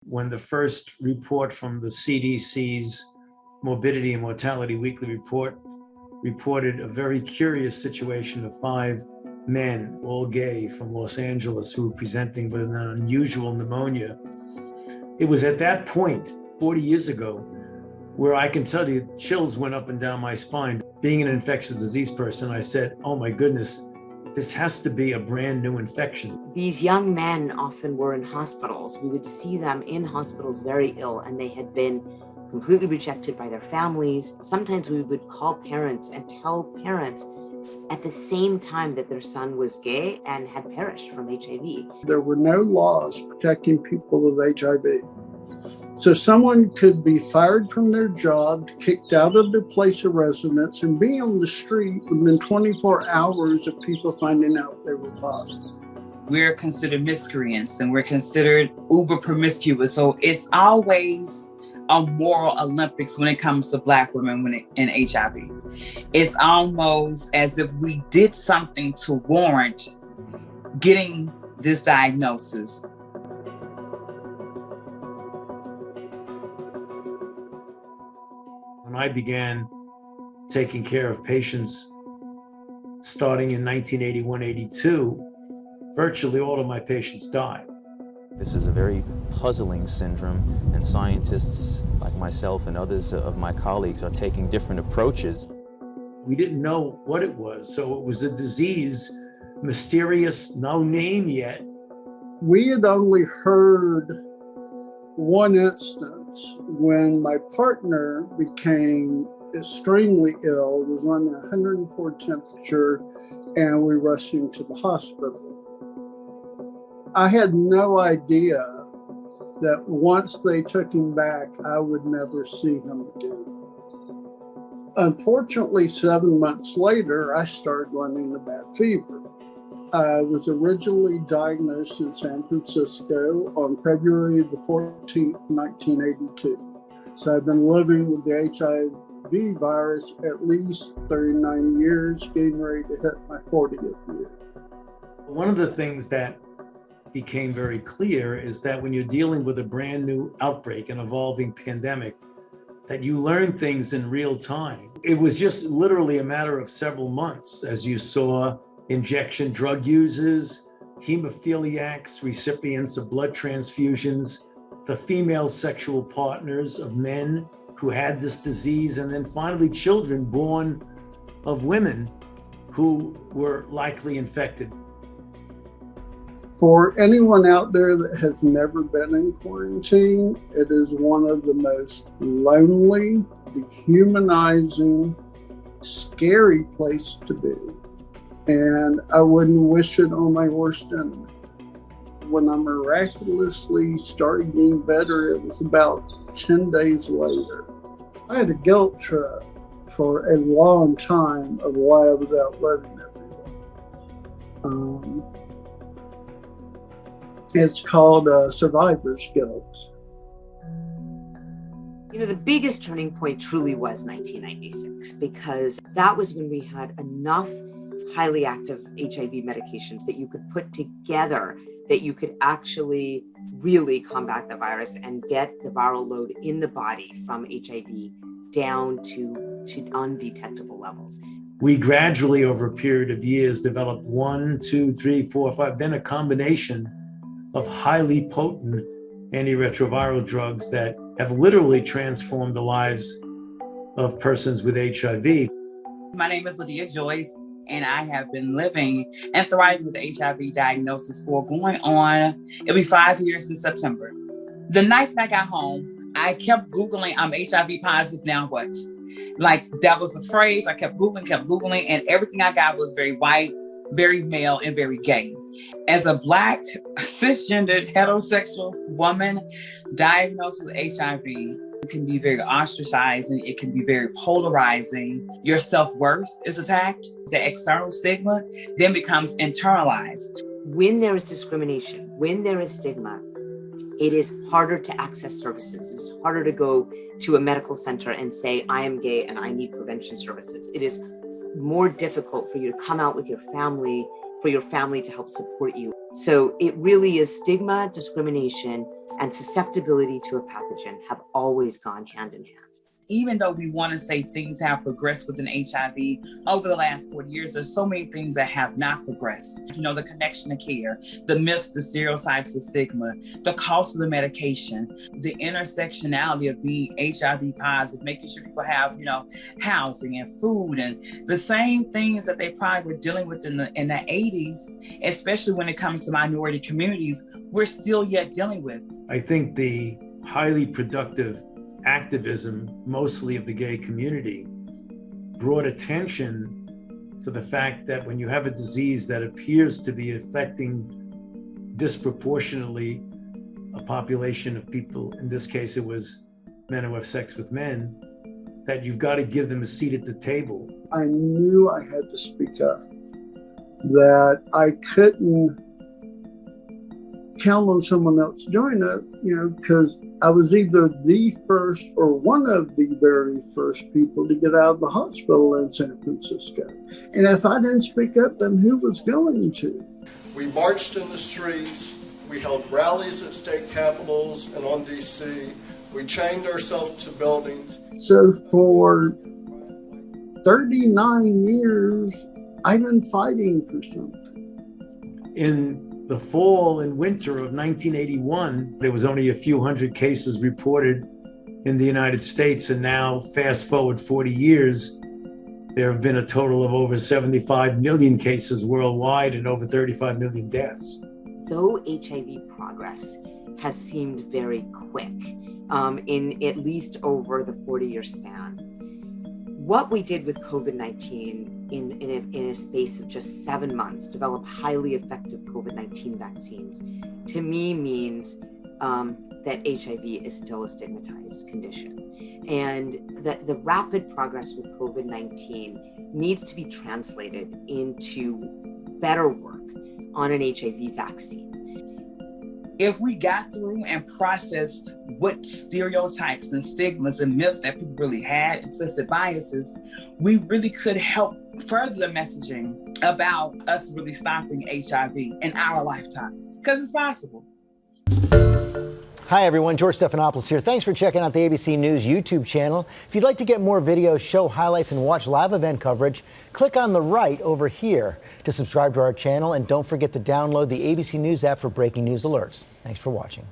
When the first report from the CDC's Morbidity and Mortality Weekly Report reported a very curious situation of 5 men, all gay, from Los Angeles, who were presenting with an unusual pneumonia. It was at that point, 40 years ago, where I can tell you chills went up and down my spine. Being an infectious disease person, I said, oh my goodness, this has to be a brand new infection. These young men often were in hospitals. We would see them in hospitals very ill, and they had been completely rejected by their families. Sometimes we would call parents and tell parents at the same time that their son was gay and had perished from HIV. There were no laws protecting people with HIV. So someone could be fired from their job, kicked out of their place of residence, and be on the street within 24 hours of people finding out they were positive. We're considered miscreants and we're considered uber promiscuous. So it's always a moral Olympics when it comes to Black women in HIV. It's almost as if we did something to warrant getting this diagnosis. When I began taking care of patients starting in 1981-82, virtually all of my patients died. This is a very puzzling syndrome, and scientists like myself and others of my colleagues are taking different approaches. We didn't know what it was, so it was a disease, mysterious, no name yet. We had only heard one instance when my partner became extremely ill, was on a 104 temperature, and we rushed him to the hospital. I had no idea that once they took him back, I would never see him again. Unfortunately, 7 months later, I started running a bad fever. I was originally diagnosed in San Francisco on February the 14th, 1982. So I've been living with the HIV virus at least 39 years, getting ready to hit my 40th year. One of the things that became very clear is that when you're dealing with a brand new outbreak, an evolving pandemic, that you learn things in real time. It was just literally a matter of several months as you saw injection drug users, hemophiliacs, recipients of blood transfusions, the female sexual partners of men who had this disease, and then finally children born of women who were likely infected. For anyone out there that has never been in quarantine, it is one of the most lonely, dehumanizing, scary place to be. And I wouldn't wish it on my worst enemy. When I miraculously started getting better, it was about 10 days later. I had a guilt trip for a long time of why I was outliving everyone. It's called survivor's guilt. You know, the biggest turning point truly was 1996, because that was when we had enough highly active HIV medications that you could put together that you could actually really combat the virus and get the viral load in the body from HIV down to undetectable levels. We gradually, over a period of years, developed 1, 2, 3, 4, 5, then a combination of highly potent antiretroviral drugs that have literally transformed the lives of persons with HIV. My name is Lydia Joyce, and I have been living and thriving with the HIV diagnosis for going on, it'll be 5 years in September. The night that I got home, I kept Googling, I'm HIV positive, now what? Like, that was a phrase. I kept Googling, and everything I got was very white, very male, and very gay. As a Black, cisgendered, heterosexual woman diagnosed with HIV, it can be very ostracizing. It can be very polarizing. Your self-worth is attacked. The external stigma then becomes internalized. When there is discrimination, when there is stigma, it is harder to access services. It's harder to go to a medical center and say, I am gay and I need prevention services. It is more difficult for you to come out with your family, for your family to help support you. So it really is stigma, discrimination, and susceptibility to a pathogen have always gone hand in hand. Even though we want to say things have progressed within HIV over the last 40 years, there's so many things that have not progressed. You know, the connection to care, the myths, the stereotypes, the stigma, the cost of the medication, the intersectionality of being HIV positive, making sure people have, you know, housing and food, and the same things that they probably were dealing with in the 80s, especially when it comes to minority communities, we're still yet dealing with. I think the highly productive activism, mostly of the gay community, brought attention to the fact that when you have a disease that appears to be affecting disproportionately a population of people, in this case it was men who have sex with men, that you've got to give them a seat at the table. I knew I had to speak up, that I couldn't count on someone else doing it, you know, because I was either the first or one of the very first people to get out of the hospital in San Francisco. And if I didn't speak up, then who was going to? We marched in the streets, we held rallies at state capitals and on DC, we chained ourselves to buildings. So for 39 years, I've been fighting for something. In the fall and winter of 1981, there was only a few hundred cases reported in the United States. And now, fast forward 40 years, there have been a total of over 75 million cases worldwide and over 35 million deaths. Though HIV progress has seemed very quick, in at least over the 40-year span, what we did with COVID-19 in a space of just 7 months, develop highly effective COVID-19 vaccines, to me means that HIV is still a stigmatized condition. And that the rapid progress with COVID-19 needs to be translated into better work on an HIV vaccine. If we got through and processed what stereotypes and stigmas and myths that people really had, implicit biases, we really could help further the messaging about us really stopping HIV in our lifetime, because it's possible. Hi everyone, George Stephanopoulos here. Thanks for checking out the ABC News YouTube channel. If you'd like to get more videos, show highlights, and watch live event coverage, click on the right over here to subscribe to our channel, and don't forget to download the ABC News app for breaking news alerts. Thanks for watching.